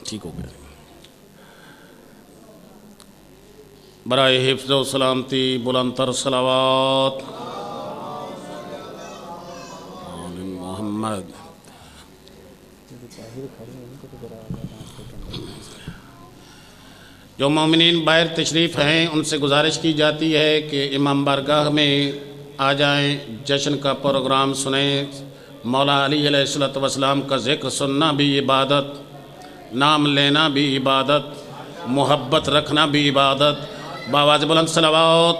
ٹھیک ہو گیا. برائے حفظ و سلامتی بلندتر صلوات آل محمد. جو مومنین باہر تشریف ہیں ان سے گزارش کی جاتی ہے کہ امام بارگاہ میں آ جائیں، جشن کا پروگرام سنیں. مولا علی علیہ الصلوۃ والسلام کا ذکر سننا بھی عبادت، نام لینا بھی عبادت، محبت رکھنا بھی عبادت. بآواز بلند صلوات.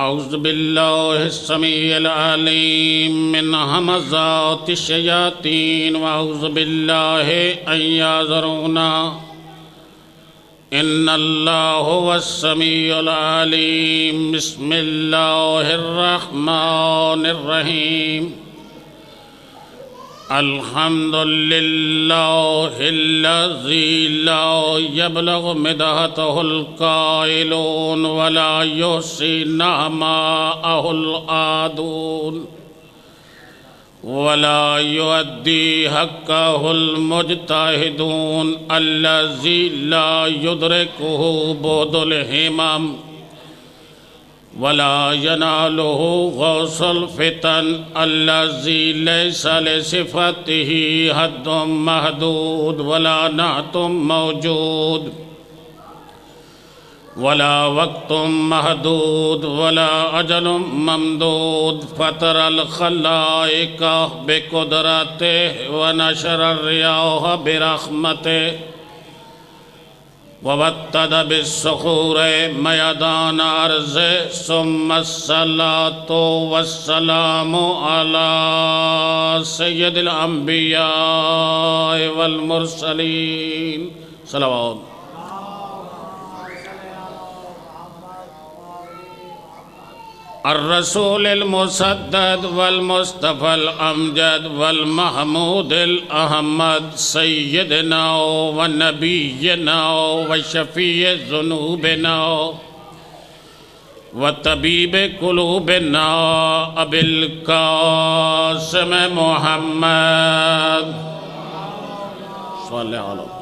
اعوذ باللہ السمیع العلیم من ہمزات الشیاطین واعوذ باللہ ان یحضرونا ان اللہ هو السمیع العلیم. بسم اللہ الرحمن الرحیم. الحمد للہ الذی لا یبلغ مدحتہ القائلون ولا یحصی نعماءہ العادون ولا یؤدی حقہ المجتہدون الذی لا یدرکہ بعد الہمم ولا يناله غوث الفتن الذي ليس لصفته حد محدود ولا نعت موجود ولا وقت محدود ولا أجل ممدود. فطر الخلائق بقدرته ونشر الرياح برحمته ووطد بالصخور میدان ارض. ثم الصلاة والسلام على سید الانبیاء والمرسلین. صلوات. الرسول المسدد والمصطفى الأمجد والمحمود الأحمد سيدنا ونبينا وشفيع ذنوبنا وطبيب قلوبنا أبي القاسم محمد صلى الله عليه وسلم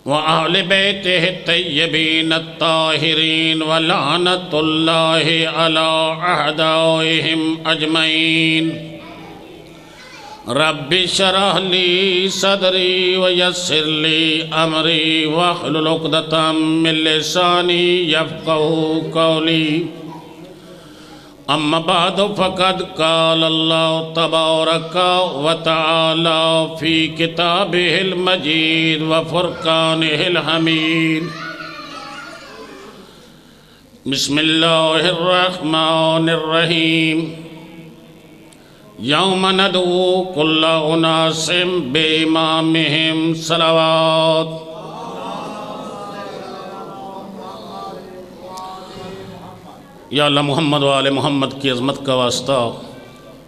وأهل بيته الطيبين الطاهرين ولعنة الله على أعدائهم أجمعين. رب اشرح لي صدري ويسر لي أمري واحلل عقدة من لساني يفقهوا قولي. اما بعد فقد قال الله تبارك وتعالى في كتابه المجيد وفرقانه الحميد. بسم الله الرحمن الرحيم. يوم ندعو كل أناس بإمامهم. صلوات. یا اللہ محمد و آل محمد کی عظمت کا واسطہ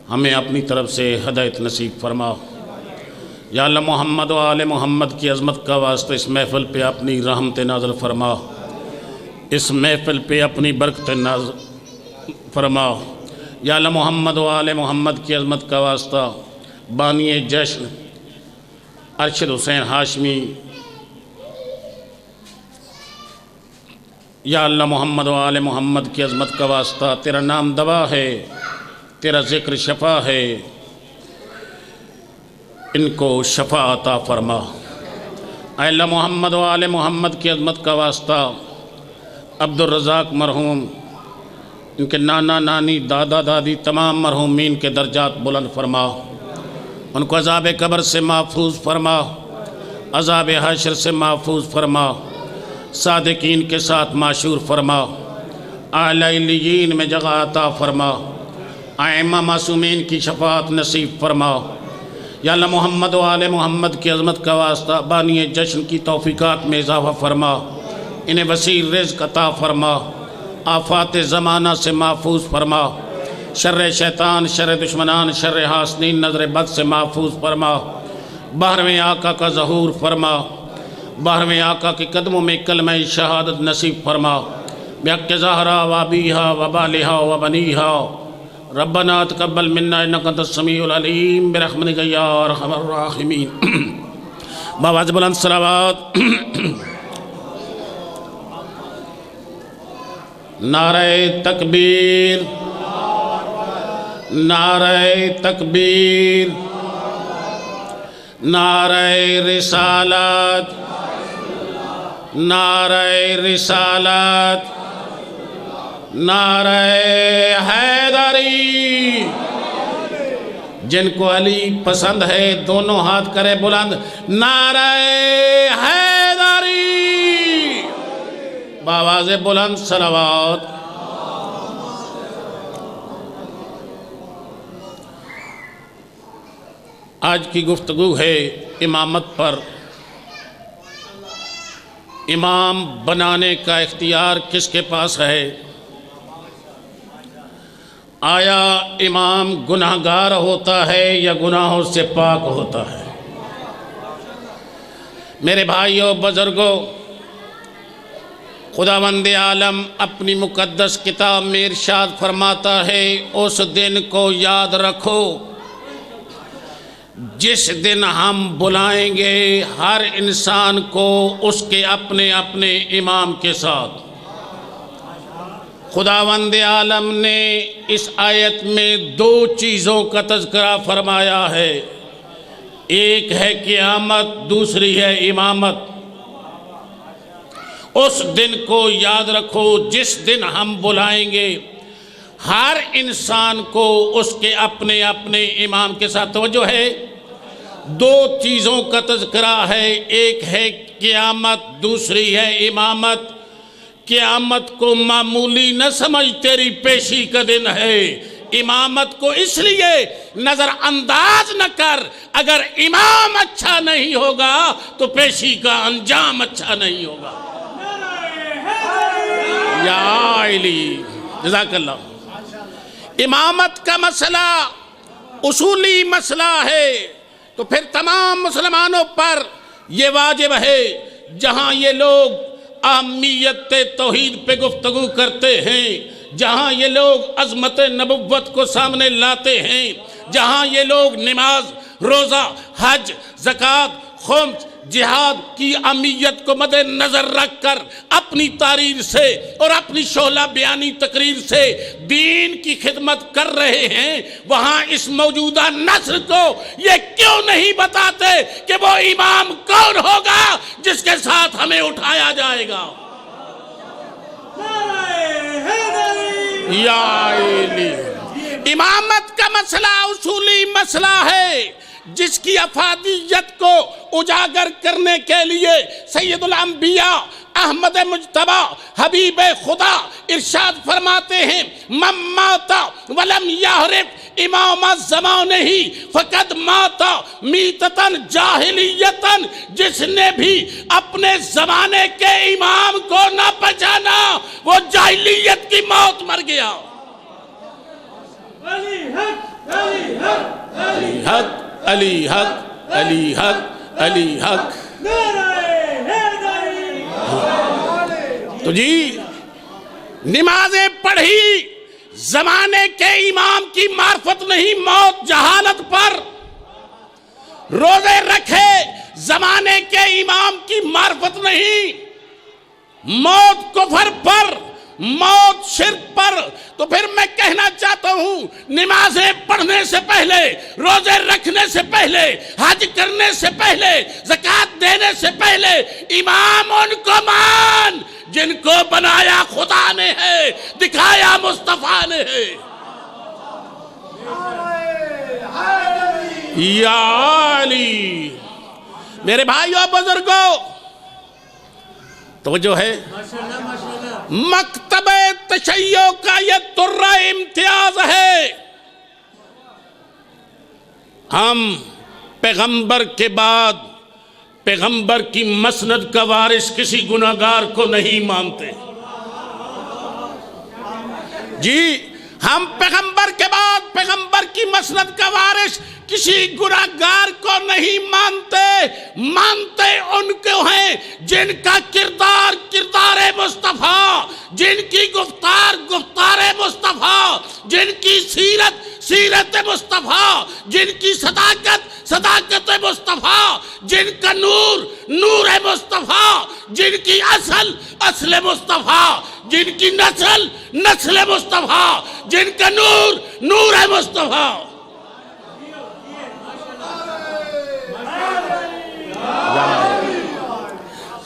ہمیں اپنی طرف سے ہدایت نصیب فرما. یا اللہ محمد و آل محمد کی عظمت کا واسطہ اس محفل پہ اپنی رحمت نازل فرما، اس محفل پہ اپنی برکت نازل فرما. یا اللہ محمد و آل محمد کی عظمت کا واسطہ بانی جشن ارشد حسین ہاشمی، یا اللہ محمد و آل محمد کی عظمت کا واسطہ تیرا نام دوا ہے، تیرا ذکر شفا ہے، ان کو شفا عطا فرما. اے اللہ محمد و آل محمد کی عظمت کا واسطہ عبد الرزاق مرحوم، ان کے نانا نانی دادا دادی تمام مرحومین کے درجات بلند فرما، ان کو عذاب قبر سے محفوظ فرما، عذاب حشر سے محفوظ فرما، صادقین کے ساتھ معشور فرما، اعلی علیین میں جگہ عطا فرما، ائمہ معصومین کی شفاعت نصیب فرما. یا اللہ محمد و آل محمد کی عظمت کا واسطہ بانی جشن کی توفیقات میں اضافہ فرما، انہیں وسیع رزق عطا فرما، آفات زمانہ سے محفوظ فرما، شر شیطان، شر دشمنان، شر حاسدین، نظر بد سے محفوظ فرما. 12ویں آقا کا ظہور فرما، 12ویں آقا کے قدموں میں کلمہ شہادت نصیب فرما. بحق زہرا و ابیہا و بالہا و بنیہا ربنا تقبل منا انک انت السمیع العلیم برحمتک یا ارحم الراحمین۔ بآواز بلند صلوات۔ نعرہ تکبیر، نعرہ تکبیر، نعرہ رسالت، نعرہ رسالت، نعرہ حیدری۔ جن کو علی پسند ہے دونوں ہاتھ کرے بلند، نعرہ حیدری۔ بآواز بلند صلوات۔ آج کی گفتگو ہے امامت پر۔ امام بنانے کا اختیار کس کے پاس ہے؟ آیا امام گناہگار ہوتا ہے یا گناہوں سے پاک ہوتا ہے؟ میرے بھائیوں بزرگوں، خداوند عالم اپنی مقدس کتاب میں ارشاد فرماتا ہے، اس دن کو یاد رکھو جس دن ہم بلائیں گے ہر انسان کو اس کے اپنے اپنے امام کے ساتھ۔ خداوند عالم نے اس آیت میں دو چیزوں کا تذکرہ فرمایا ہے، ایک ہے قیامت، دوسری ہے امامت۔ اس دن کو یاد رکھو جس دن ہم بلائیں گے ہر انسان کو اس کے اپنے اپنے امام کے ساتھ۔ توجہ ہے، دو چیزوں کا تذکرہ ہے، ایک ہے قیامت، دوسری ہے امامت۔ قیامت کو معمولی نہ سمجھ، تیری پیشی کا دن ہے۔ امامت کو اس لیے نظر انداز نہ کر، اگر امام اچھا نہیں ہوگا تو پیشی کا انجام اچھا نہیں ہوگا۔ یا علی، جزاک اللہ۔ امامت کا مسئلہ اصولی مسئلہ ہے، تو پھر تمام مسلمانوں پر یہ واجب ہے، جہاں یہ لوگ اہمیت توحید پہ گفتگو کرتے ہیں، جہاں یہ لوگ عظمت نبوت کو سامنے لاتے ہیں، جہاں یہ لوگ نماز، روزہ، حج، زکوٰۃ، خمس، جہاد کی اہمیت کو مد نظر رکھ کر اپنی تاریر سے اور اپنی شعلہ بیانی تقریر سے دین کی خدمت کر رہے ہیں، وہاں اس موجودہ نسل کو یہ کیوں نہیں بتاتے کہ وہ امام کون ہوگا جس کے ساتھ ہمیں اٹھایا جائے گا؟ یا علی، امامت کا مسئلہ اصولی مسئلہ ہے، جس کی افادیت کو اجاگر کرنے کے لیے سید الانبیاء احمد مجتبی حبیب خدا ارشاد فرماتے ہیں، من مات ولم یعرف امام زمانہ فقد مات میتتاً جاہلیتاً۔ جس نے بھی اپنے زمانے کے امام کو نہ پہچانا وہ جاہلیت کی موت مر گیا۔ علی حق، علی حق، علی حق، علی حق، علی حق، علی حق۔ تو جی، نمازیں پڑھی، زمانے کے امام کی معرفت نہیں، موت جہالت پر۔ روزے رکھے، زمانے کے امام کی معرفت نہیں، موت کفر پر، موت شرک پر۔ تو پھر میں کہنا چاہتا ہوں، نمازیں پڑھنے سے پہلے، روزے رکھنے سے پہلے، حج کرنے سے پہلے، زکوٰۃ دینے سے پہلے امام ان کو مان جن کو بنایا خدا نے ہے، دکھایا مصطفیٰ نے ہے۔ یا علی، میرے بھائیو بزرگوں، توجہ ہے، مکتب تشیع کا یہ ترہ امتیاز ہے، ہم پیغمبر کے بعد پیغمبر کی مسند کا وارث کسی گناہگار کو نہیں مانتے۔ جی، ہم پیغمبر کے بعد پیغمبر کی مسند کا وارث کسی گناہگار کو نہیں مانتے ان کو ہیں جن کا کردار مصطفیٰ، جن کی گفتار مصطفیٰ، جن کی سیرت مصطفیٰ، جن کی صداقت مصطفیٰ، جن کا نور مصطفیٰ، جن کی اصل مصطفیٰ، جن کی نسل مصطفیٰ، جن کا نور مصطفیٰ۔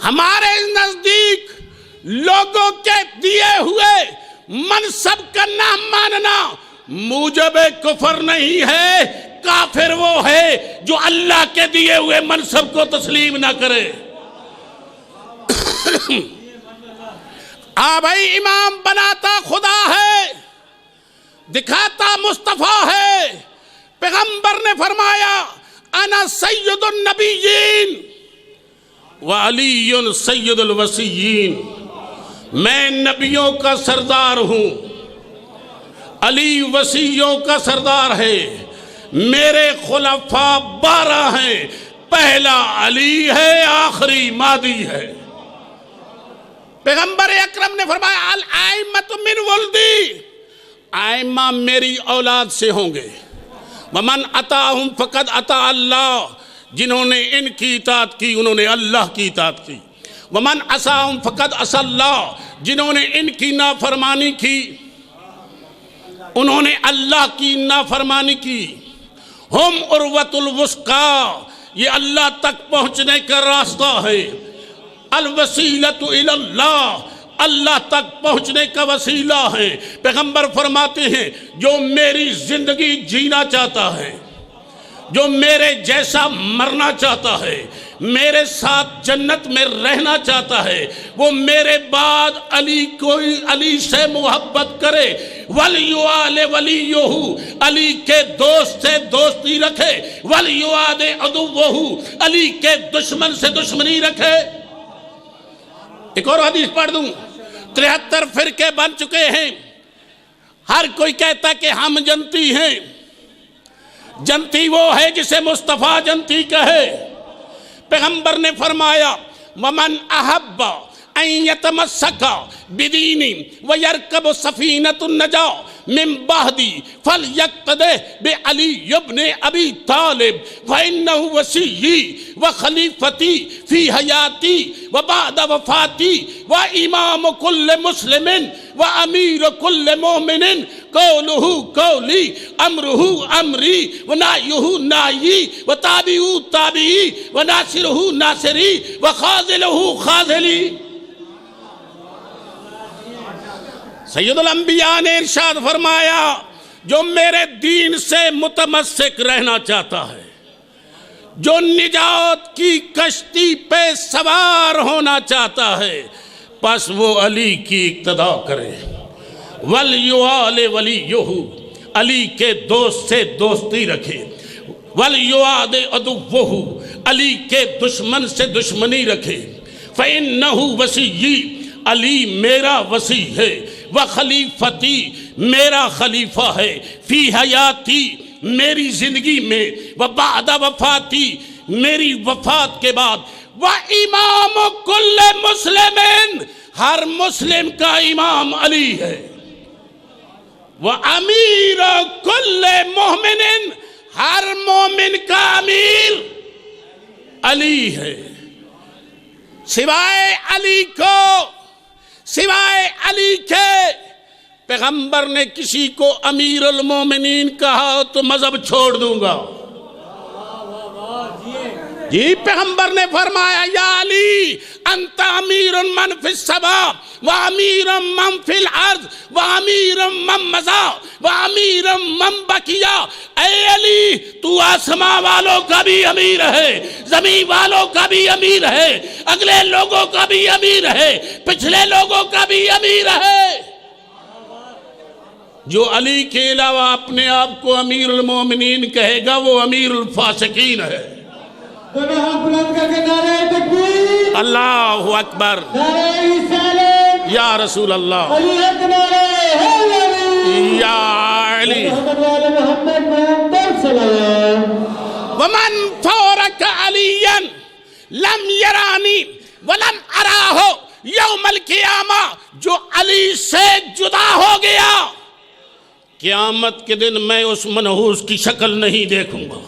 ہمارے نزدیک لوگوں کے دیے ہوئے منصب کا نہ ماننا موجب کفر نہیں ہے، کافر وہ ہے جو اللہ کے دیے ہوئے منصب کو تسلیم نہ کرے۔ بھائی امام بناتا خدا ہے، دکھاتا مصطفیٰ ہے۔ پیغمبر نے فرمایا انا سید النبیین وعلی سید الوصیین، میں نبیوں کا سردار ہوں، علی وصیوں کا سردار ہے، میرے خلفاء 12 ہیں، پہلا علی ہے، آخری مہدی ہے۔ پیغمبر اکرم نے فرمایا الائمۃ من ولدی، ائمہ میری اولاد سے ہوں گے، ومن اطاعہم فقد اطاع اللہ، جنہوں نے ان کی اطاعت کی انہوں نے اللہ کی اطاعت کی، ومن عصاہم فقد عصى اللہ، جنہوں نے ان کی نافرمانی کی انہوں نے اللہ کی نافرمانی کی۔ ہم عروۃ الوثقی، یہ اللہ تک پہنچنے کا راستہ ہے، الوسیلۃ الی اللہ، اللہ تک پہنچنے کا وسیلہ ہے۔ پیغمبر فرماتے ہیں جو میری زندگی جینا چاہتا ہے، جو میرے جیسا مرنا چاہتا ہے، میرے ساتھ جنت میں رہنا چاہتا ہے، وہ میرے بعد علی سے محبت کرے، وَلْيُعَالِ وَلِيُّهُ، علی کے دوست سے دوستی رکھے، وَلْيُعَادِ عَدُوَّهُ، علی کے دشمن سے دشمنی رکھے۔ ایک اور حدیث پڑھ دوں، 73 فرقے بن چکے ہیں، ہر کوئی کہتا ہے کہ ہم جنتی ہیں۔ جنتی وہ ہے جسے مصطفیٰ جنتی کہے۔ پیغمبر نے فرمایا وَمَنْ أَحَبَّ أَن يَتَمَسَّكَ بِدِينٍ وَيَرْكَبُ سَفِينَةُ النَّجَاةِ من بعدی فلیقتدہ بعلی ابن ابی طالب فإنه وصیی وخلیفتی فی حیاتی وبعد وفاتی وامام کل مسلم وامیر کل مومن قولہ قولی امرہ امری ونہیہ نہیی وتابعہ تابعی وناصرہ ناصری وخاذلہ خاذلی۔ سید الانبیاء نے ارشاد فرمایا جو میرے دین سے متمسک رہنا چاہتا ہے، جو نجات کی کشتی پہ سوار ہونا چاہتا ہے، پس وہ علی کی اقتداء کرے۔ وَلْيُعَالِ وَلِيُّهُ، علی کے دوست سے دوستی رکھے۔ وَلْيُعَادِ عَدُوَّهُ، علی کے دشمن سے دشمنی رکھے۔ فَإِنَّهُ وَصِيِّي، علی میرا وصی ہے، وخلیفتی میرا خلیفہ ہے، فی حیاتی میری زندگی میں، وبعد وفاتی میری وفات کے بعد، وامام کل مسلم، ہر مسلم کا امام علی ہے، وامیر کل مومن، ہر مومن کا امیر علی ہے۔ سوائے علی کو، سوائے علی کے پیغمبر نے کسی کو امیر المومنین کہا تو مذہب چھوڑ دوں گا۔ جی پیغمبر نے فرمایا یا علی انت امیر من فی السماء وامیر من فی الارض وامیر من مضى وامیر من بقیا، اے علی تو آسمان والوں کا بھی امیر ہے، زمین والوں کا بھی امیر ہے، اگلے لوگوں کا بھی امیر ہے، پچھلے لوگوں کا بھی امیر ہے۔ جو علی کے علاوہ اپنے آپ کو امیر المومنین کہے گا وہ امیر الفاسقین ہے۔ اللہ اکبر، یا رسول اللہ، یا علی۔ ومن فارق علیا لم یرانی ولم اراہ یوم القیامہ، جو علی سے جدا ہو گیا قیامت کے دن میں اس منحوس کی شکل نہیں دیکھوں گا،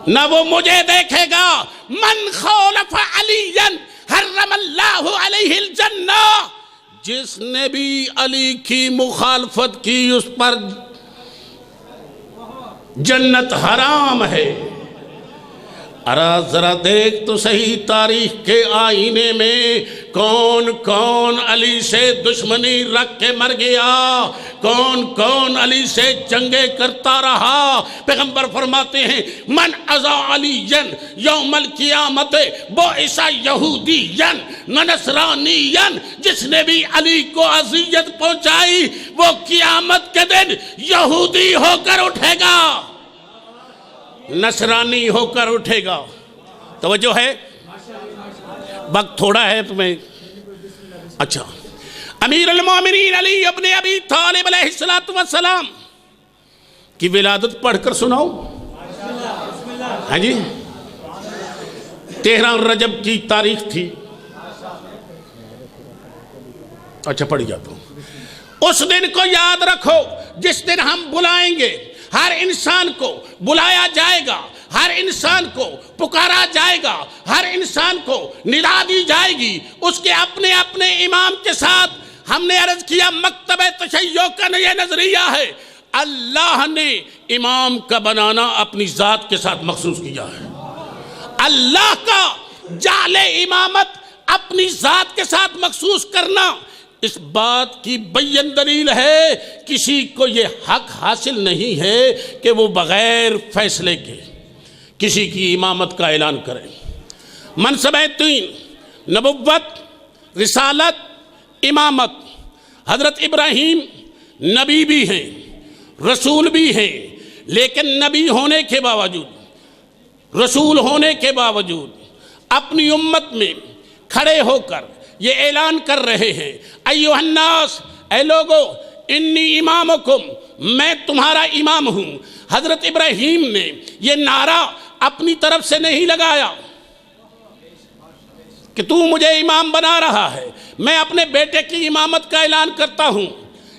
نہ وہ مجھے دیکھے گا۔ من خالف علیا حرم اللہ علیہ الجنہ، جس نے بھی علی کی مخالفت کی اس پر جنت حرام ہے۔ ذرا دیکھ تو صحیح تاریخ کے آئینے میں کون کون علی سے دشمنی رکھ کے مر گیا، کون کون علی سے جنگیں کرتا رہا۔ پیغمبر فرماتے ہیں من اذا علیًا یوم القیامت بعث یہودیًا و نصرانیًا، جس نے بھی علی کو اذیت پہنچائی وہ قیامت کے دن یہودی ہو کر اٹھے گا، نصرانی ہو کر اٹھے گا۔ توجہ ہے؟ وقت تھوڑا ہے تمہیں؟ اچھا، امیر المومنین علی ابن ابی طالب علیہ السلام کی ولادت پڑھ کر سناؤ۔ ہاں جی، 13 رجب کی تاریخ تھی۔ اچھا پڑھ جاتا ہوں۔ اس دن کو یاد رکھو جس دن ہم بلائیں گے، ہر انسان کو بلایا جائے گا، ہر انسان کو پکارا جائے گا، ہر انسان کو ندا دی جائے گی اس کے اپنے اپنے امام کے ساتھ۔ ہم نے عرض کیا مکتب تشیع کا یہ نظریہ ہے، اللہ نے امام کا بنانا اپنی ذات کے ساتھ مخصوص کیا ہے۔ اللہ کا جعل امامت اپنی ذات کے ساتھ مخصوص کرنا اس بات کی بین دلیل ہے کسی کو یہ حق حاصل نہیں ہے کہ وہ بغیر فیصلے کے کسی کی امامت کا اعلان کرے۔ منصب 3 نبوت، رسالت، امامت۔ حضرت ابراہیم نبی بھی ہیں، رسول بھی ہیں، لیکن نبی ہونے کے باوجود، رسول ہونے کے باوجود اپنی امت میں کھڑے ہو کر یہ اعلان کر رہے ہیں ایھا الناس، اے لوگو انی امامکم، میں تمہارا امام ہوں۔ حضرت ابراہیم نے یہ نعرہ اپنی طرف سے نہیں لگایا کہ تو مجھے امام بنا رہا ہے، میں اپنے بیٹے کی امامت کا اعلان کرتا ہوں،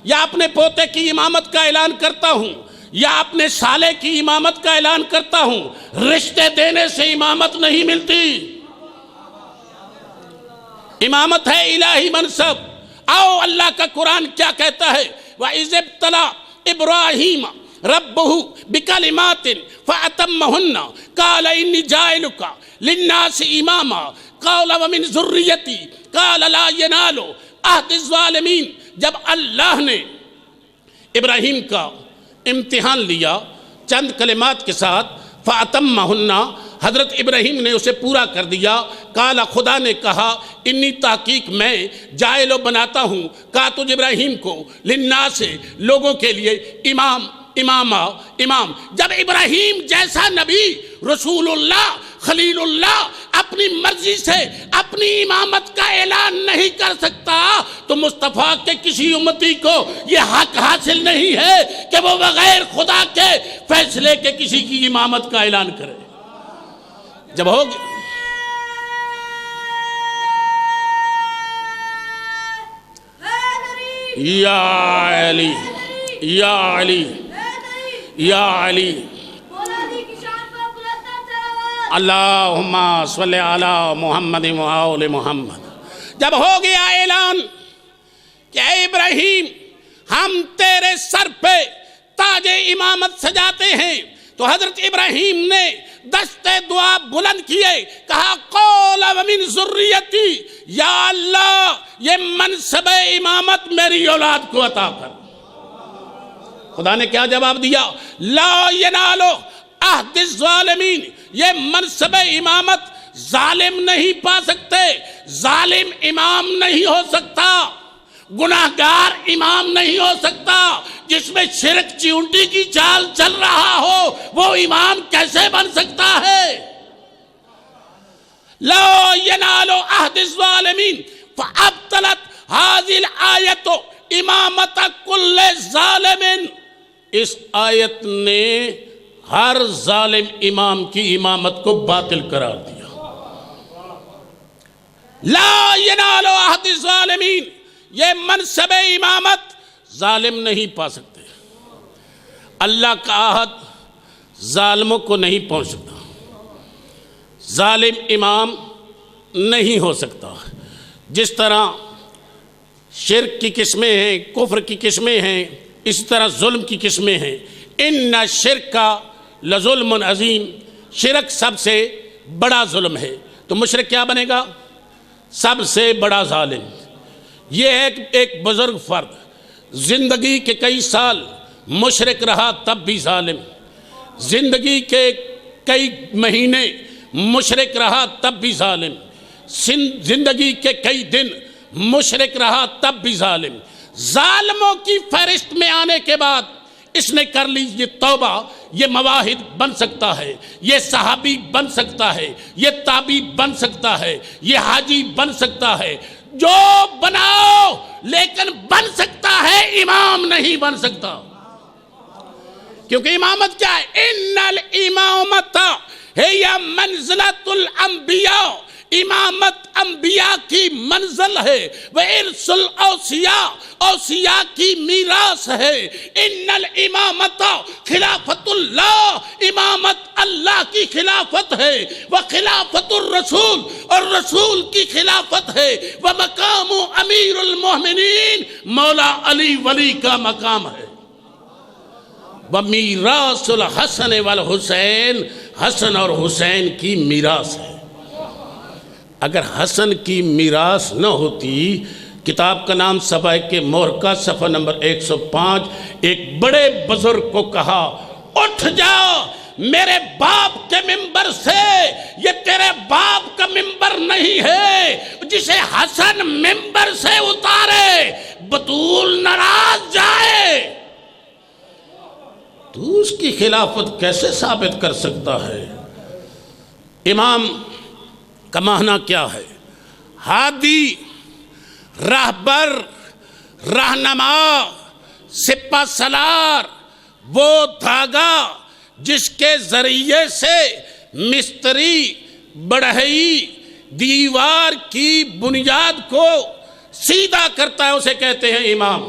یا اپنے پوتے کی امامت کا اعلان کرتا ہوں، یا اپنے سالے کی امامت کا اعلان کرتا ہوں۔ رشتے دینے سے امامت نہیں ملتی، امامت ہے الہی منصب۔ آؤ اللہ کا قرآن کیا کہتا ہے، وَإِذِ ابْتَلَىٰ إِبْرَاهِيمَ رَبُّهُ بِكَلِمَاتٍ فَأَتَمَّهُنَّ قَالَ إِنِّي جَاعِلُكَ لِلنَّاسِ إِمَامًا قَالَ وَمِن ذُرِّيَّتِي قَالَ لَا يَنَالُ عَهْدِ الظَّالِمِينَ۔ جب اللہ نے ابراہیم کا امتحان لیا چند کلمات کے ساتھ، فَأَتَمَّهُنَّ، حضرت ابراہیم نے اسے پورا کر دیا۔ قال، خدا نے کہا، انی تحقیق میں جائل و بناتا ہوں، کہا تجھ ابراہیم کو للناس، لوگوں کے لیے امام۔ جب ابراہیم جیسا نبی، رسول اللہ، خلیل اللہ اپنی مرضی سے اپنی امامت کا اعلان نہیں کر سکتا تو مصطفیٰ کے کسی امتی کو یہ حق حاصل نہیں ہے کہ وہ بغیر خدا کے فیصلے کے کسی کی امامت کا اعلان کرے۔ جب ہوگی یا علی یا علی یا علی اللہم صلی علی محمد و آل محمد۔ جب ہو گیا اعلان کہ اے ابراہیم ہم تیرے سر پہ تاج امامت سجاتے ہیں، تو حضرت ابراہیم نے دستے دعا بلند کیے، کہا قول ومن ذریتی، یا اللہ یہ منصب امامت میری اولاد کو عطا کر۔ خدا نے کیا جواب دیا؟ لا ینالو عہد الظالمین، یہ منصب امامت ظالم نہیں پا سکتے، ظالم امام نہیں ہو سکتا، گناہگار امام نہیں ہو سکتا، جس میں شرک چیونٹی کی چال چل رہا ہو وہ امام کیسے بن سکتا ہے؟ لا ینال عہد الظالمین فابطلت هذه الآیت امامت کل ظالم۔ اس آیت نے ہر ظالم امام کی امامت کو باطل قرار دیا۔ لا ینال احد الظالمین، یہ منصب امامت ظالم نہیں پا سکتے۔ اللہ کا عہد ظالموں کو نہیں پہنچ سکتا، ظالم امام نہیں ہو سکتا۔ جس طرح شرک کی قسمیں ہیں، کفر کی قسمیں ہیں، اسی طرح ظلم کی قسمیں ہیں۔ ان شرک لظلم عظیم، شرک سب سے بڑا ظلم ہے۔ تو مشرک کیا بنے گا؟ سب سے بڑا ظالم۔ یہ ایک بزرگ فرد زندگی کے کئی سال مشرک رہا تب بھی ظالم، زندگی کے کئی مہینے مشرک رہا تب بھی ظالم، زندگی کے کئی دن مشرک رہا تب بھی ظالم۔ ظالموں کی فہرست میں آنے کے بعد اس نے کر لی یہ توبہ، یہ مواحد بن سکتا ہے، یہ صحابی بن سکتا ہے، یہ تابعی بن سکتا ہے، یہ حاجی بن سکتا ہے، جو بناؤ، لیکن بن سکتا ہے، امام نہیں بن سکتا۔ کیونکہ امامت کیا ہے؟ ان الامامت ہی منزلۃ الانبیاء، امامت انبیاء کی منزل ہے، وارث الاوصیاء، اوصیاء کی میراث ہے۔ ان الامامت خلافت اللہ، امامت اللہ کی خلافت ہے، وخلافت الرسول، اور رسول کی خلافت ہے، ومقام امیر المومنین، مولا علی ولی کا مقام ہے۔ ومیراث الحسن والحسین، حسن اور حسین کی میراث ہے۔ اگر حسن کی میراث نہ ہوتی، کتاب کا نام صفائق محرقہ صفحہ نمبر 105، ایک بڑے بزرگ کو کہا اٹھ جا میرے باپ کے ممبر سے، یہ تیرے باپ کا ممبر نہیں ہے، جسے حسن ممبر سے اتارے بطول ناراض جائے۔ تو اس کی خلافت کیسے ثابت کر سکتا ہے؟ امام کا معنی کیا ہے؟ ہادی، راہبر، رہنما، سپہ سالار، وہ دھاگا جس کے ذریعے سے مستری بڑھئی دیوار کی بنیاد کو سیدھا کرتا ہے، اسے کہتے ہیں امام۔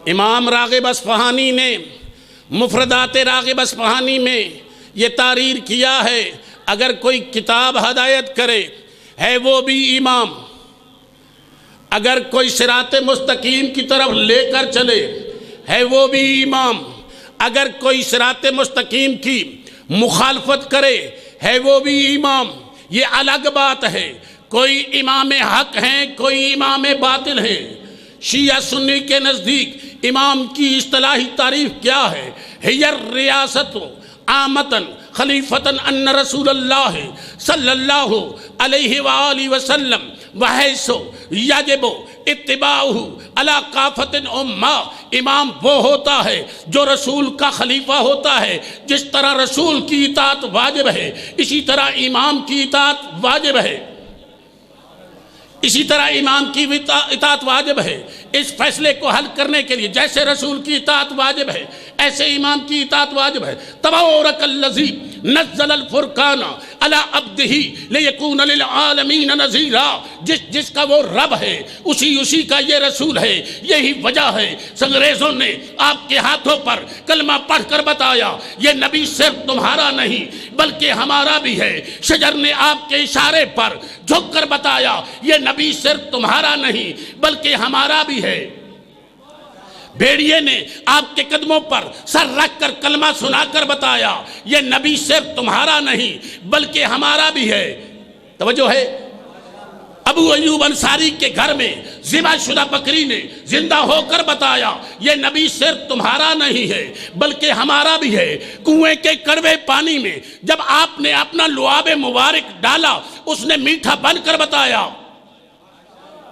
امام راغب اصفہانی نے مفردات راغب اصفہانی میں یہ تحریر کیا ہے، اگر کوئی کتاب ہدایت کرے ہے وہ بھی امام، اگر کوئی صراط مستقیم کی طرف لے کر چلے ہے وہ بھی امام، اگر کوئی صراط مستقیم کی مخالفت کرے ہے وہ بھی امام۔ یہ الگ بات ہے، کوئی امام حق ہیں، کوئی امام باطل ہیں۔ شیعہ سنی کے نزدیک امام کی اصطلاحی تعریف کیا ہے؟ ہی الریاست عامتاً خلیفتاً ان رسول اللہ صلی اللہ علیہ وآلہ وسلم وحیث یجب اتباعہ علی کافۃ الامہ، امام وہ ہوتا ہے جو رسول کا خلیفہ ہوتا ہے۔ جس طرح رسول کی اطاعت واجب ہے، اسی طرح امام کی اطاعت واجب ہے، اسی طرح امام کی اطاعت واجب ہے۔ اس فیصلے کو حل کرنے کے لیے جیسے رسول کی اطاعت واجب ہے، ایسے امام کی اطاعت واجب ہے۔ تبارک الذی نزل الفرقان علی عبدہ لیکون للعالمین نذیرا، جس کا وہ رب ہے اسی کا یہ رسول ہے۔ یہی وجہ ہے انگریزوں نے آپ کے ہاتھوں پر کلمہ پڑھ کر بتایا یہ نبی صرف تمہارا نہیں بلکہ ہمارا بھی ہے۔ شجر نے آپ کے اشارے پر جھک کر بتایا یہ نبی صرف تمہارا نہیں بلکہ ہمارا بھی ہے۔ بھیڑیے نے آپ کے قدموں پر سر رکھ کر کلمہ سنا کر بتایا یہ نبی صرف تمہارا نہیں بلکہ ہمارا بھی ہے۔ توجہ ہے؟ ابو ایوب انصاری کے گھر میں ذبح شدہ بکری نے زندہ ہو کر بتایا یہ نبی صرف تمہارا نہیں ہے بلکہ ہمارا بھی ہے۔ کنویں کے کڑوے پانی میں جب آپ نے اپنا لعاب مبارک ڈالا اس نے میٹھا بن کر بتایا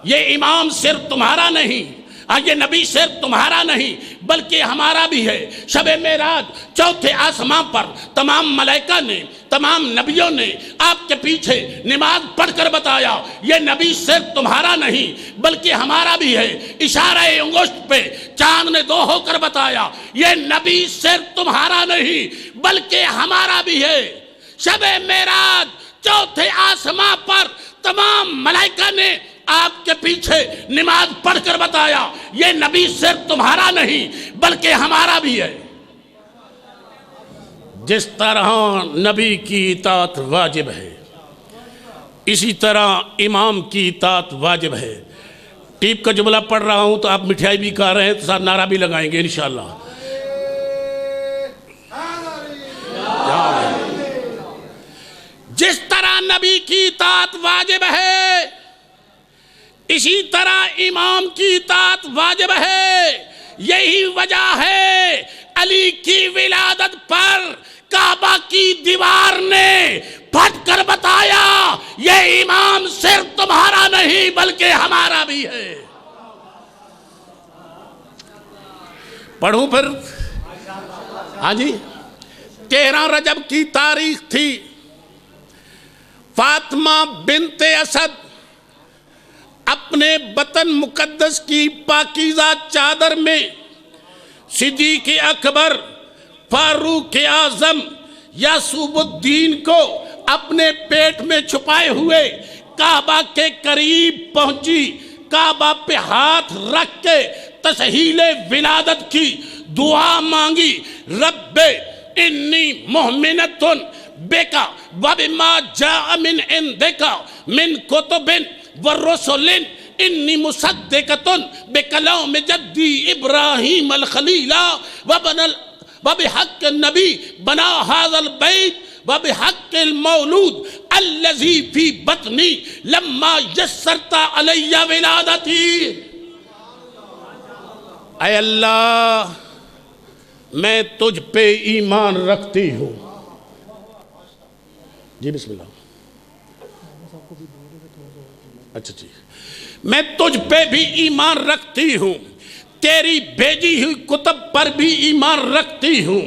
یہ امام صرف تمہارا نہیں یہ نبی صرف تمہارا نہیں بلکہ ہمارا بھی ہے۔ شب معراج چوتھے آسمان پر تمام ملائکہ نے، تمام نبیوں نے آپ کے پیچھے نماز پڑھ کر بتایا یہ نبی صرف تمہارا نہیں بلکہ ہمارا بھی ہے۔ اشارہ انگشت پہ چاند نے دو ہو کر بتایا یہ نبی صرف تمہارا نہیں بلکہ ہمارا بھی ہے۔ شب معراج چوتھے آسمان پر تمام ملائکہ نے آپ کے پیچھے نماز پڑھ کر بتایا یہ نبی صرف تمہارا نہیں بلکہ ہمارا بھی ہے۔ جس طرح نبی کی اطاعت واجب ہے اسی طرح امام کی اطاعت واجب ہے۔ ٹیپ کا جملہ پڑھ رہا ہوں تو آپ مٹھائی بھی کھا رہے ہیں تو ساتھ نعرہ بھی لگائیں گے انشاءاللہ۔ جس طرح نبی کی اطاعت واجب ہے اسی طرح امام کی اطاعت واجب ہے۔ یہی وجہ ہے علی کی ولادت پر کعبہ کی دیوار نے پھٹ کر بتایا یہ امام صرف تمہارا نہیں بلکہ ہمارا بھی ہے۔ پڑھوں پھر؟ ہاں جی۔ 13 رجب کی تاریخ تھی۔ فاطمہ بنت اسد اپنے وطن مقدس کی پاکیزہ چادر میں صدیق اکبر، فاروق اعظم، یعقوب الدین کو اپنے پیٹ میں چھپائے ہوئے کعبہ کے قریب پہنچی۔ کعبہ پہ ہاتھ رکھ کے تسہیل ولادت کی دعا مانگی۔ رب انی مؤمنۃ بک وبما جاء من عندک من کتب والرسل انی مصدقۃ بکلام جدی ابراہیم الخلیل وبحق النبی بنا هذا البیت وبحق المولود الذی فی بطنی لما یسرت علی ولادتی۔ اے اللہ میں تجھ پہ ایمان رکھتی ہوں۔ جی بسم اللہ۔ اچھا جی۔ میں تجھ پہ بھی ایمان رکھتی ہوں، تیری بھیجی ہوئی کتب پر بھی ایمان رکھتی ہوں،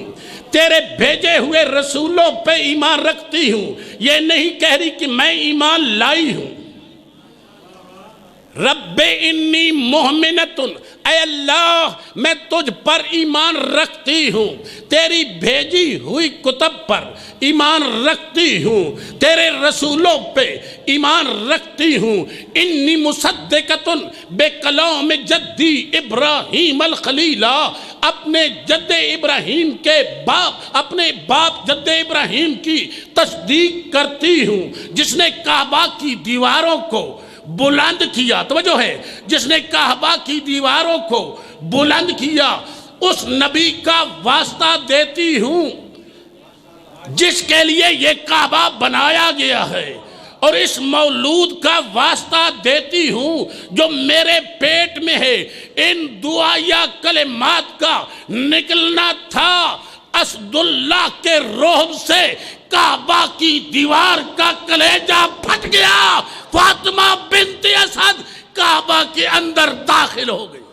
تیرے بھیجے ہوئے رسولوں پہ ایمان رکھتی ہوں۔ یہ نہیں کہہ رہی کہ میں ایمان لائی ہوں۔ رب انی مؤمنۃ، اے اللہ میں تجھ پر ایمان رکھتی ہوں، تیری بھیجی ہوئی کتب پر ایمان رکھتی ہوں، تیرے رسولوں پہ ایمان رکھتی ہوں۔ انی مصدقۃ بکلام جدی ابراہیم الخلیل، اپنے جد ابراہیم کے باپ، اپنے باپ جد ابراہیم کی تصدیق کرتی ہوں جس نے کعبہ کی دیواروں کو بلند کیا۔ توجہ ہے، جس نے کعبہ کی دیواروں کو بلند کیا اس نبی کا واسطہ دیتی ہوں جس کے لیے یہ کعبہ بنایا گیا ہے، اور اس مولود کا واسطہ دیتی ہوں جو میرے پیٹ میں ہے۔ ان دعائیہ کلمات کا نکلنا تھا اسد اللہ کے رعب سے کعبہ کی دیوار کا کلیجہ پھٹ گیا، فاطمہ بنت اسد کعبہ کے اندر داخل ہو گئی۔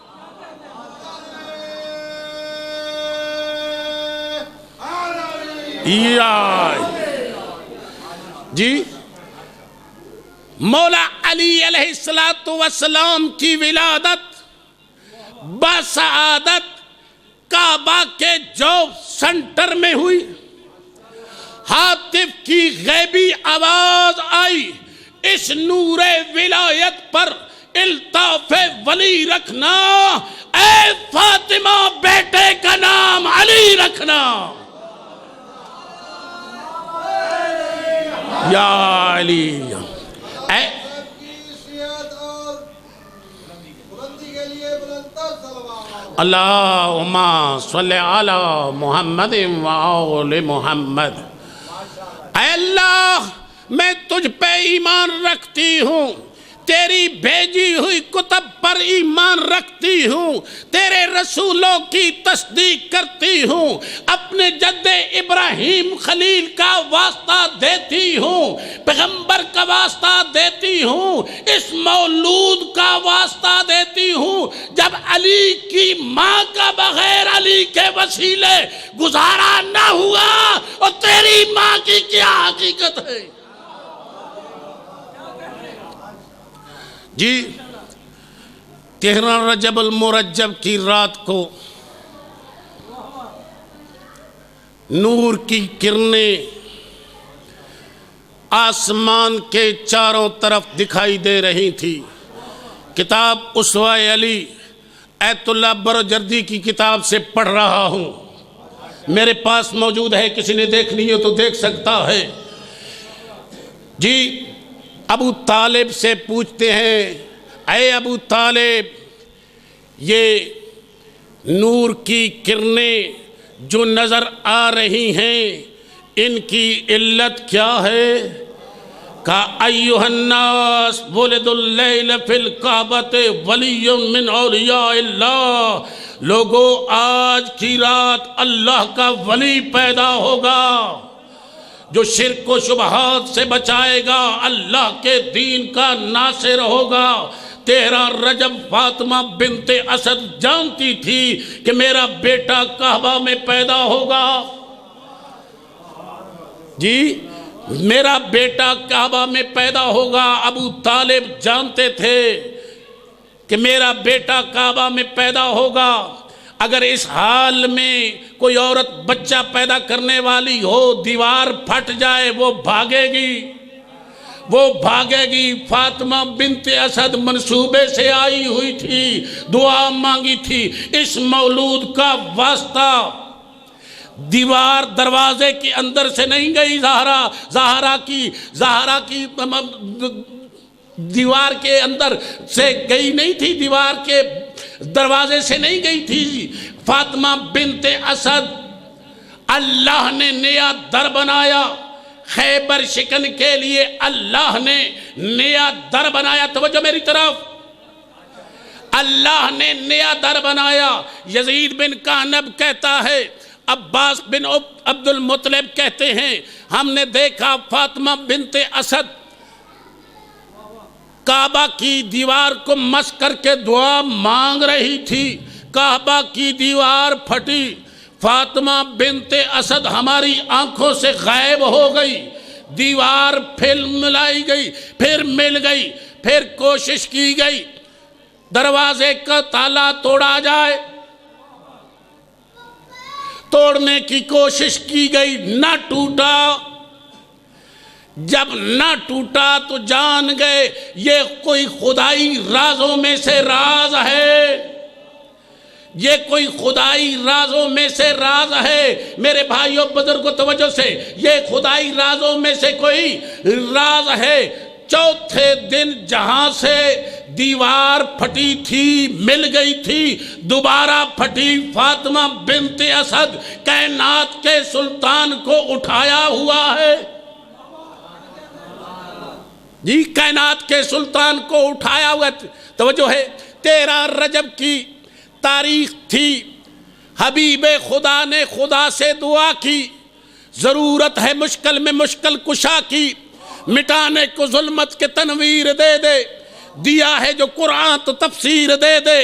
جی مولا علی علیہ السلام کی ولادت بسعادت کعبہ کے جوف سنٹر میں ہوئی۔ ہاتف کی غیبی آواز آئی، اس نور ولایت پر الطاف ولی رکھنا، اے فاطمہ بیٹے کا نام علی رکھنا۔ یا علی اللہم صلی علی محمد و آل محمد۔ اے اللہ میں تجھ پہ ایمان رکھتی ہوں، تیری بھیجی ہوئی کتب پر ایمان رکھتی ہوں، تیرے رسولوں کی تصدیق کرتی ہوں، اپنے جد ابراہیم خلیل کا واسطہ دیتی ہوں، پیغمبر کا واسطہ دیتی ہوں، اس مولود کا واسطہ دیتی ہوں جب علی کی ماں کا بغیر علی کے وسیلے گزارا نہ ہوا، اور تیری ماں کی کیا حقیقت ہے؟ جی 13 رجب المرجب کی رات کو نور کی کرنیں آسمان کے چاروں طرف دکھائی دے رہی تھی۔ کتاب اسوہ علی ایت اللہ برجردی کی کتاب سے پڑھ رہا ہوں، میرے پاس موجود ہے، کسی نے دیکھنی ہو تو دیکھ سکتا ہے۔ جی ابو طالب سے پوچھتے ہیں، اے ابو طالب، یہ نور کی کرنیں جو نظر آ رہی ہیں ان کی علت کیا ہے؟ کہا ایھا الناس ولد اللیل فی الکعبۃ ولی من اولیاء اللہ، لوگو آج کی رات اللہ کا ولی پیدا ہوگا جو شرک و شبہات سے بچائے گا، اللہ کے دین کا ناصر ہوگا۔ 13 رجب فاطمہ بنت اسد جانتی تھی کہ میرا بیٹا کعبہ میں پیدا ہوگا۔ جی میرا بیٹا کعبہ میں پیدا ہوگا۔ ابو طالب جانتے تھے کہ میرا بیٹا کعبہ میں پیدا ہوگا۔ اگر اس حال میں کوئی عورت بچہ پیدا کرنے والی ہو، دیوار پھٹ جائے، وہ بھاگے گی۔ فاطمہ بنت اسد منصوبے سے آئی ہوئی تھی، دعا مانگی تھی، اس مولود کا واسطہ دیوار دروازے کے اندر سے نہیں گئی، زہرا کی دیوار کے اندر سے گئی نہیں تھی، دیوار کے دروازے سے نہیں گئی تھی۔ فاطمہ بنت اسد، اللہ نے نیا در بنایا، خیبر شکن کے لیے اللہ نے نیا در بنایا۔ توجہ میری طرف، اللہ نے نیا در بنایا۔ یزید بن کعنب کہتا ہے، عباس بن عبد المطلب کہتے ہیں، ہم نے دیکھا فاطمہ بنت اسد کعبہ کی دیوار کو مس کر کے دعا مانگ رہی تھی، کعبہ کی دیوار پھٹی، فاطمہ بنت اسد ہماری آنکھوں سے غائب ہو گئی، دیوار پھر ملائی گئی، پھر مل گئی، پھر کوشش کی گئی دروازے کا تالا توڑا جائے، توڑنے کی کوشش کی گئی، نہ ٹوٹا۔ جب نہ ٹوٹا تو جان گئے یہ کوئی خدائی رازوں میں سے راز ہے، یہ کوئی خدائی رازوں میں سے راز ہے۔ میرے بھائیوں بزرگوں توجہ سے، یہ خدائی رازوں میں سے کوئی راز ہے۔ چوتھے دن جہاں سے دیوار پھٹی تھی، مل گئی تھی، دوبارہ پھٹی، فاطمہ بنت اسد کائنات کے سلطان کو اٹھایا ہوا ہے۔ جی کائنات کے سلطان کو اٹھایا ہوا ہے۔ توجہ ہے، 13 رجب کی تاریخ تھی، حبیب خدا نے خدا سے دعا کی، ضرورت ہے مشکل میں مشکل کشا کی، مٹانے کو ظلمت کے تنویر دے دے، دیا ہے جو قرآن تو تفسیر دے دے،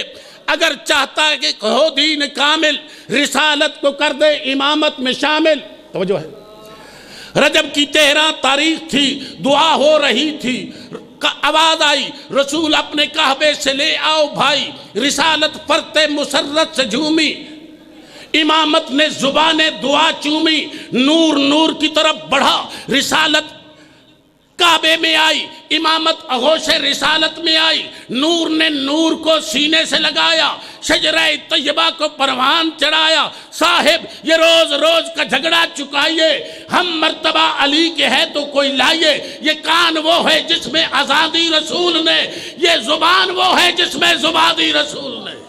اگر چاہتا ہے کہ ہو دین کامل، رسالت کو کر دے امامت میں شامل۔ توجہ ہے، رجب کی 13 تاریخ تھی، دعا ہو رہی تھی، آواز آئی، رسول اپنے کعبے سے لے آؤ بھائی، رسالت فرت مسرت سے جھومی، امامت نے زبان دعا چومی، نور نور کی طرف بڑھا، رسالت کعبے میں آئی، امامت آغوش رسالت میں آئی، نور نے نور کو سینے سے لگایا، شجرہ طیبہ کو پروان چڑھایا۔ صاحب یہ روز روز کا جھگڑا چکائیے، ہم مرتبہ علی کے ہے تو کوئی لائیے، یہ کان وہ ہے جس میں آزادی رسول نے، یہ زبان وہ ہے جس میں زبادی رسول نے۔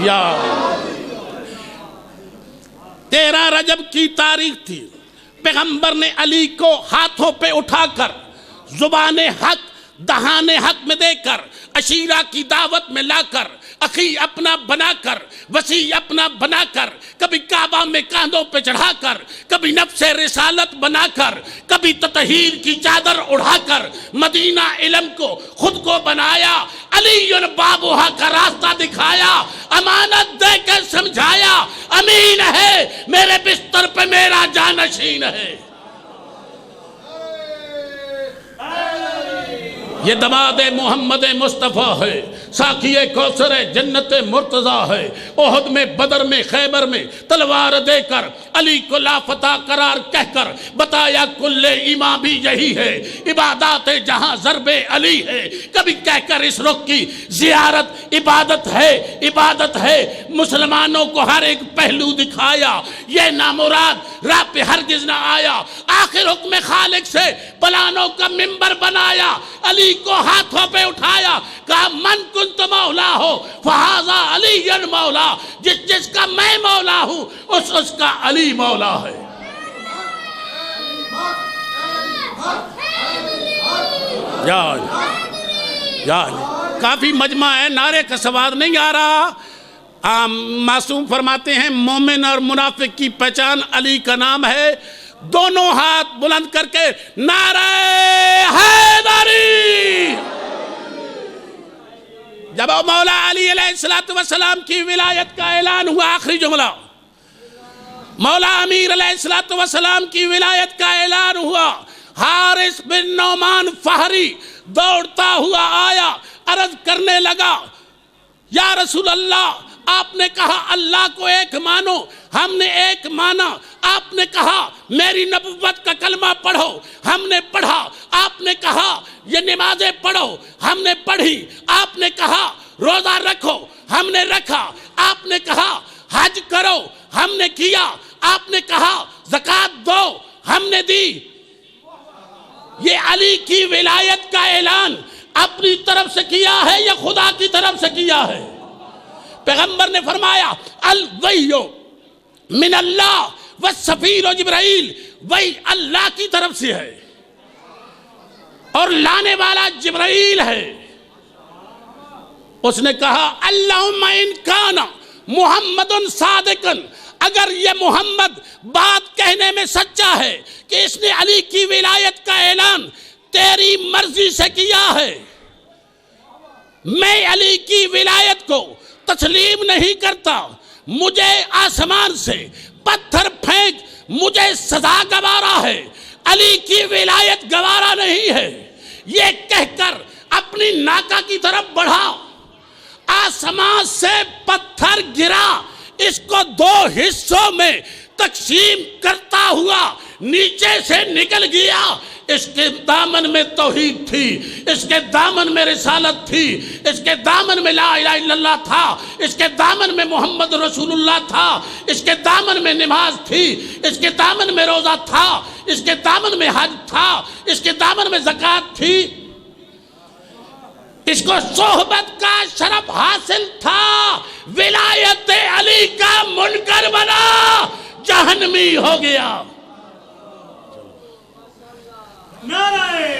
یا 13 رجب کی تاریخ تھی، پیغمبر نے علی کو ہاتھوں پہ اٹھا کر زبان حق دہان حق میں دے کر عشیرہ کی دعوت میں لا کر اخی اپنا بنا کر وسیع اپنا بنا کر کبھی کعبہ میں کاندھوں پہ چڑھا کر کبھی نفس رسالت بنا کر کبھی تطہیر کی چادر اڑا کر مدینہ علم کو خود کو بنایا علی بابوہا کا راستہ دکھایا امانت دے کر سمجھایا امین ہے میرے بستر پہ میرا جانشین ہے یہ دماد محمد مصطفیٰ ہے ساقی کوثر جنت مرتضیٰ ہے احد میں بدر میں خیبر میں تلوار دے کر علی کو لافتہ قرار کہہ کر بتایا کل ایمان بھی یہی ہے عبادات جہاں ضرب علی ہے کبھی کہہ کر اس رخ کی زیارت عبادت ہے مسلمانوں کو ہر ایک پہلو دکھایا یہ نامراد راہ پہ ہرگز نہ آیا آخر حکم خالق سے پلانوں کا منبر بنایا علی کو ہاتھوں پہ اٹھایا کہا من کنت مولا ہو فہذا علی مولا جس کا میں مولا ہوں اس کا علی مولا ہے یا کافی مجمع ہے نعرے کا سواد نہیں آ رہا معصوم فرماتے ہیں مومن اور منافق کی پہچان علی کا نام ہے دونوں ہاتھ بلند کر کے نعرہ حیدری جب مولا علی علیہ السلام کی ولایت کا اعلان ہوا آخری جملہ مولا امیر علیہ السلام کی ولایت کا اعلان ہوا حارث بن نعمان فہری دوڑتا ہوا آیا عرض کرنے لگا یا رسول اللہ آپ نے کہا اللہ کو ایک مانو ہم نے ایک مانا آپ نے کہا میری نبوت کا کلمہ پڑھو ہم نے پڑھا آپ نے کہا یہ نمازیں پڑھو ہم نے پڑھی آپ نے کہا روزہ رکھو ہم نے رکھا آپ نے کہا حج کرو ہم نے کیا آپ نے کہا زکوٰۃ دو ہم نے دی یہ علی کی ولایت کا اعلان اپنی طرف سے کیا ہے یا خدا کی طرف سے کیا ہے پیغمبر نے فرمایا الوحی من اللہ والسفیر جبرائیل وہی اللہ کی طرف سے ہے اور لانے والا جبرائیل ہے اس نے کہا اللہم ان کانا محمد صادقا اگر یہ محمد بات کہنے میں سچا ہے کہ اس نے علی کی ولایت کا اعلان تیری مرضی سے کیا ہے میں علی کی ولایت کو تسلیم نہیں کرتا مجھے آسمان سے پتھر پھینک مجھے سزا گوارا ہے علی کی ولایت گوارا نہیں ہے یہ کہہ کر اپنی ناکہ کی طرف بڑھا آسمان سے پتھر گرا اس کو دو حصوں میں تقسیم کرتا ہوا نیچے سے نکل گیا اس کے دامن میں توحید تھی اس کے دامن میں رسالت تھی اس کے دامن میں لا الہ الا اللہ تھا اس کے دامن میں محمد رسول اللہ تھا اس کے دامن میں نماز تھی اس کے دامن میں روزہ تھا اس کے دامن میں حج تھا اس کے دامن میں زکوٰۃ تھی اس کو صحبت کا شرف حاصل تھا ولایت علی کا منکر بنا جہنمی ہو گیا نعرہ